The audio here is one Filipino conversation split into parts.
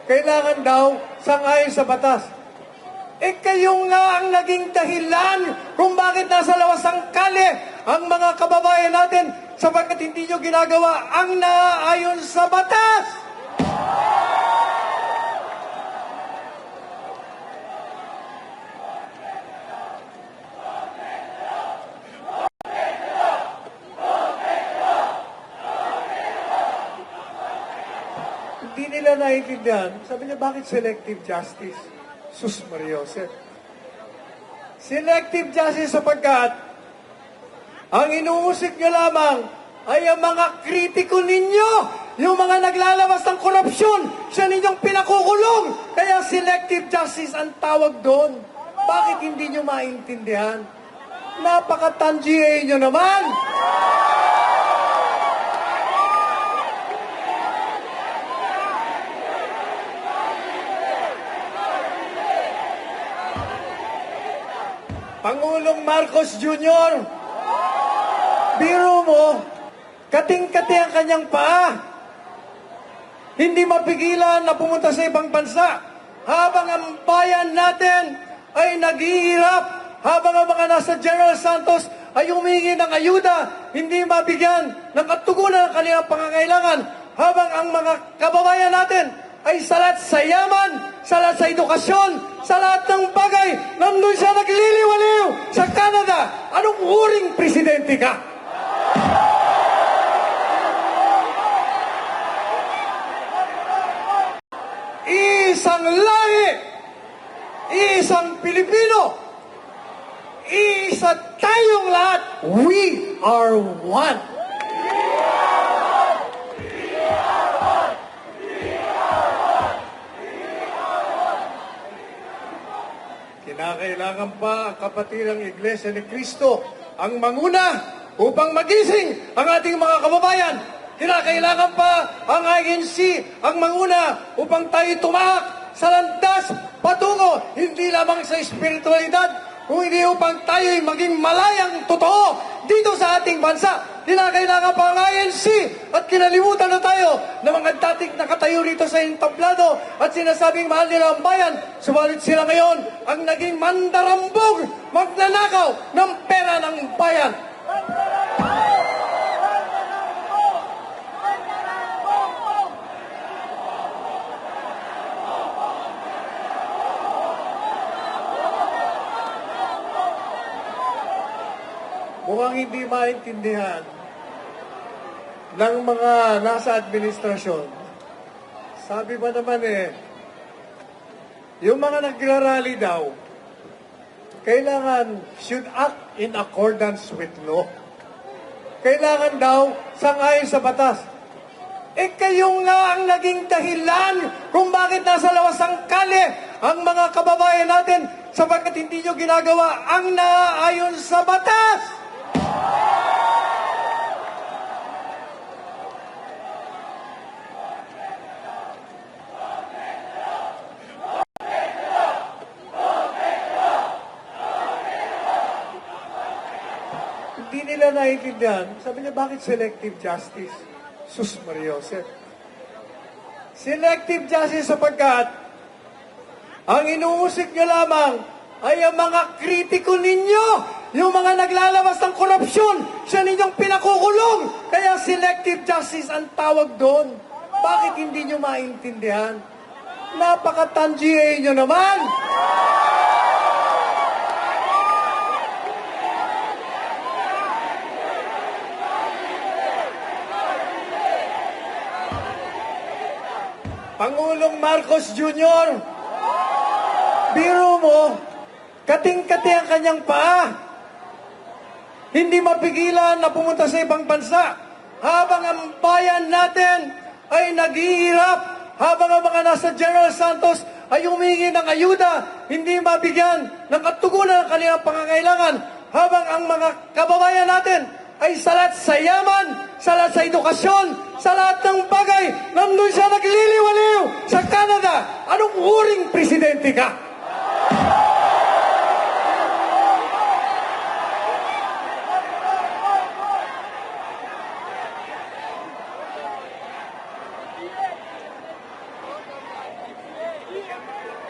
kailangan daw sangayon sa batas. Kayo nga ang naging dahilan kung bakit nasa lawas ang kalye ang mga kababayan natin sapagkat hindi nyo ginagawa ang naaayon sa batas. Hindi nila naiintindihan. Sabi niya, bakit selective justice? Sus Maria Jose. Selective justice sapagkat ang inuusik nyo lamang ay ang mga kritiko ninyo, yung mga naglalabas ng korupsyon, siya ninyong pinakukulong. Kaya selective justice ang tawag doon. Bakit hindi nyo maintindihan? Napaka-tangier nyo naman. Pangulong Marcos Jr., biro mo, kating-kati ang kanyang paa. Hindi mapigilan na pumunta sa ibang bansa habang ang bayan natin ay naghihirap, habang ang mga nasa General Santos ay humingi ng ayuda, hindi mabigyan ng katugunan ng kanilang pangangailangan, habang ang mga kababayan natin ay salat sa yaman, salat sa edukasyon, sa lahat ng bagay, nandun siya nagliliwaliw sa Canada. Anong uring presidente ka? Isang lahi, isang Pilipino, isa tayong lahat. We are one. Kinakailangan pa ang kapatilang Iglesia ni Cristo ang manguna upang magising ang ating mga kababayan. Kinakailangan pa ang INC ang manguna upang tayo tumahak sa landas patungo hindi lamang sa espiritualidad, kung hindi upang tayo'y maging malayang totoo dito sa ating bansa. Kinakailangan pa ang INC at kinalimutan na tayo ng mga dating nakatayo rito sa entablado at sinasabing mahal nila ang bayan. Subalit sila ngayon ang naging mandarambog, magnanakaw ng pera ng bayan. Mukhang hindi maintindihan ng mga nasa administrasyon. Sabi ba naman yung mga nagrarally daw, kailangan should act in accordance with law. Kailangan daw sangayon sa batas. Kayo nga ang naging dahilan kung bakit nasa lawas ang kalye ang mga kababayan natin sapagkat hindi nyo ginagawa ang naaayon sa batas. Hindi nila naiintindihan. Sabi niya, bakit selective justice? Sus Maria Jose. Selective justice sapagkat ang inuusik nyo lamang ay ang mga kritiko ninyo, yung mga naglalabas ng korupsyon, siya ninyong pinakukulong. Kaya selective justice ang tawag doon. Bakit hindi nyo maintindihan? Napaka-tangier nyo naman. Pangulong Marcos Jr., biro mo, kating-kati ang kanyang paa. Hindi mapigilan na pumunta sa ibang bansa habang ang bayan natin ay naghihirap, habang ang mga nasa General Santos ay humingi ng ayuda, hindi mabigyan ng katugunan ng kanilang pangangailangan, habang ang mga kababayan natin ay salat sa yaman, salat sa edukasyon, sa lahat ng bagay, nandun siya nagliliwaliw sa Canada. Anong uring presidente ka?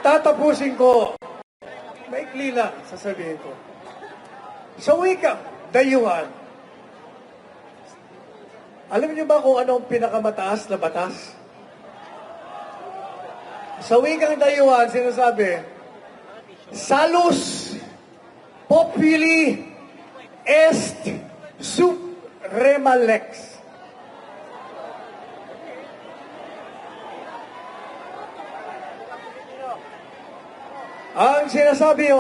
Tatapusin ko. Maikli lang, sasabihin ko. Sa wikang dayuhan, alam niyo ba kung ano ang pinakamataas na batas? Sa wikang dayuhan, sinasabi, Salus populi est suprema lex. Ang sinasabi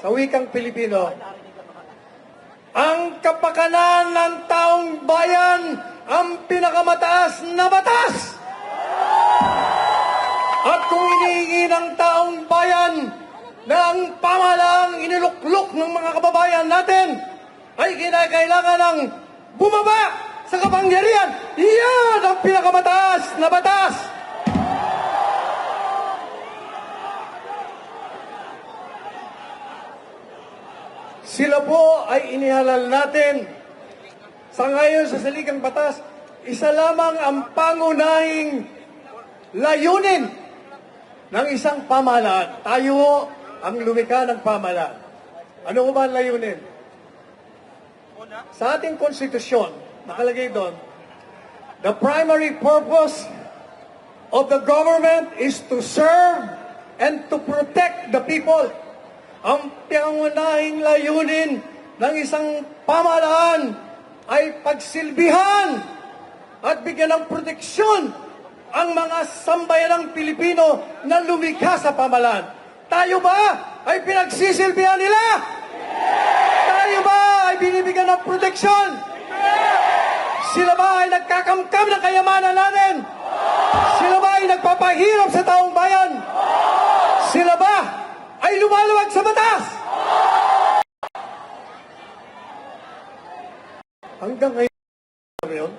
sa wikang Pilipino, ang kapakanan ng taong bayan ang pinakamataas na batas. At kung inihingi ng taong bayan na ang pamahalaang iniluklok ng mga kababayan natin ay kinakailangan ng bumaba sa kapangyarihan, iyan ang pinakamataas na batas. Sila po ay inihalal natin. Sa ngayon sa saligang batas, isa lamang ang pangunahing layunin ng isang pamahalaan. Tayo ang lumikha ng pamahalaan. Ano ba ang layunin? Sa ating konstitusyon, nakalagay doon, the primary purpose of the government is to serve and to protect the people. Ang pangunahing layunin ng isang pamahalaan ay pagsilbihan at bigyan ng proteksyon ang mga sambayanang Pilipino na lumikha sa pamahalaan. Tayo ba ay pinagsisilbihan nila? Tayo ba ay binibigyan ng proteksyon? Sila ba ay nagkakamkam ng kayamanan natin? Sila ba ay nagpapahirap sa taong bayan? Sila ba ay lumaluwag sa batas? Hanggang ngayon,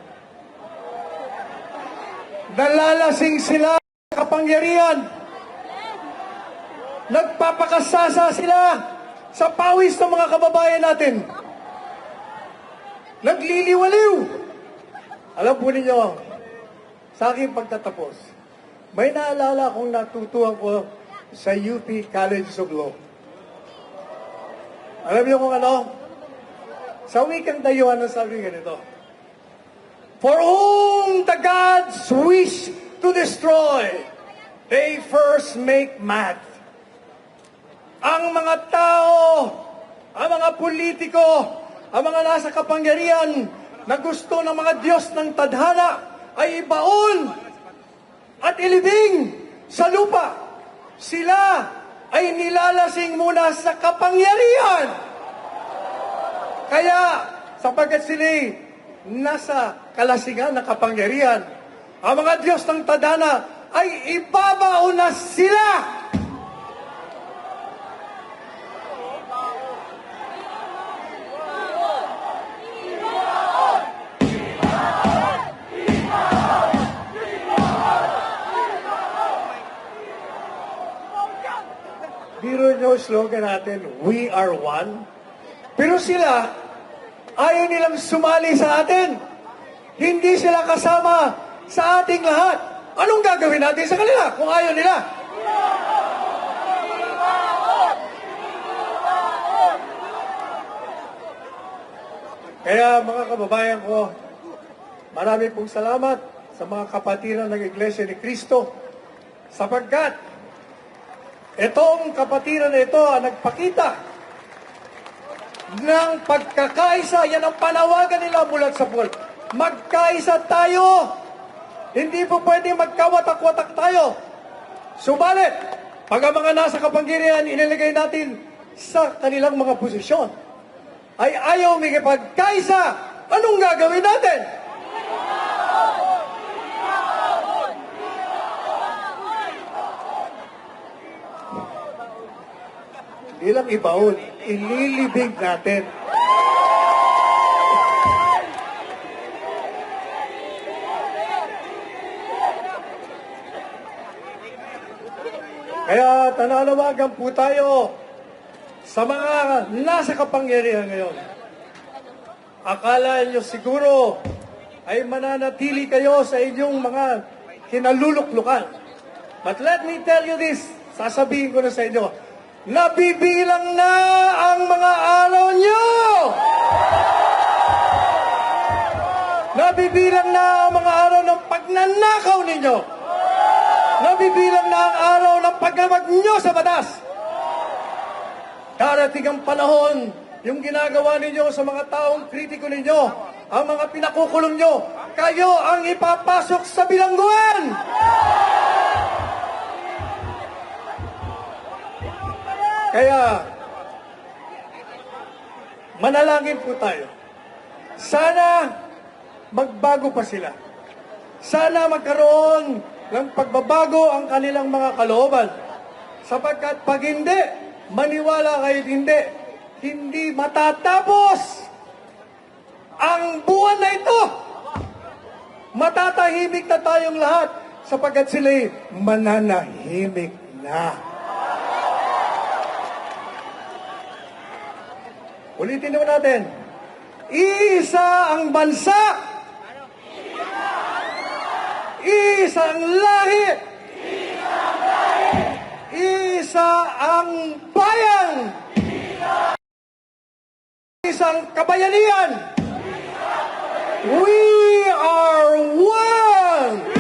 nalalasing sila sa kapangyarihan. Nagpapakasasa sila sa pawis ng mga kababayan natin. Nagliliwaliw. Alam po ninyo, sa aking pagtatapos, may naalala akong natutuhan ko sa UP College of Law. Alam niyo kung ano? Sa wikang dayuhan ang sabi ganito, for whom the gods wish to destroy, they first make mad. Ang mga tao, ang mga politiko, ang mga nasa kapangyarihan na gusto ng mga Diyos ng tadhana ay ibaon at ilibing sa lupa. Sila ay nilalasing muna sa kapangyarihan. Kaya, sapagkat sila nasa kalasingan ng kapangyarihan, ang mga Diyos ng tadhana ay ibabaon na sila. Biro nyo slogan natin, we are one. Pero sila, ayaw nilang sumali sa atin. Hindi sila kasama sa ating lahat. Anong gagawin natin sa kanila kung ayaw nila? Kaya mga kababayan ko, marami pong salamat sa mga kapatiran ng Iglesia ni Cristo sapagkat itong kapatiran na ito ang nagpakita ng pagkakaisa. Yan ang panawagan nila mula sa pool. Magkaisa tayo. Hindi po pwede magkawatak-watak tayo. Subalit, pag ang mga nasa kapangyarihan inilagay natin sa kanilang mga posisyon, ay ayaw makipagkaisa, anong gagawin natin? Ilang ibaon, ililibig natin. Kaya nananawagan po tayo sa mga nasa kapangyarihan ngayon. Akala nyo siguro ay mananatili kayo sa inyong mga kinaluluklukan. But let me tell you this, sasabihin ko na sa inyo, nabibilang na ang mga araw nyo! Nabibilang na ang mga araw ng pagnanakaw ninyo! Nabibilang na ang araw ng paglamag nyo sa batas! Darating ang panahon, yung ginagawa ninyo sa mga taong kritiko ninyo, ang mga pinakukulong nyo, kayo ang ipapasok sa bilangguan! Kaya, manalangin po tayo. Sana magbago pa sila. Sana magkaroon ng pagbabago ang kanilang mga kalooban. Sapagkat pag hindi, maniwala kayo hindi matatapos ang buwan na ito. Matatahimik na tayong lahat sapagkat sila'y mananahimik na. Ulitin naman natin. Isa ang bansa. Isa ang lahi. Isa ang bayan. Isang kabayanihan. We are one.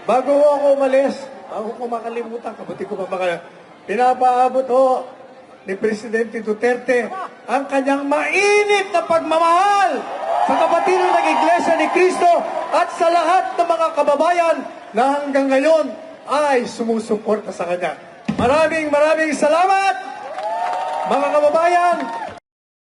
Bago ako umalis, bago ko makalimutan, kabuti ko pa pinapaabot ho ni Presidente Duterte ang kanyang mainit na pagmamahal sa kapatiran ng Iglesia ni Cristo at sa lahat ng mga kababayan na hanggang ngayon ay sumusuporta sa kanya. Maraming salamat, mga kababayan!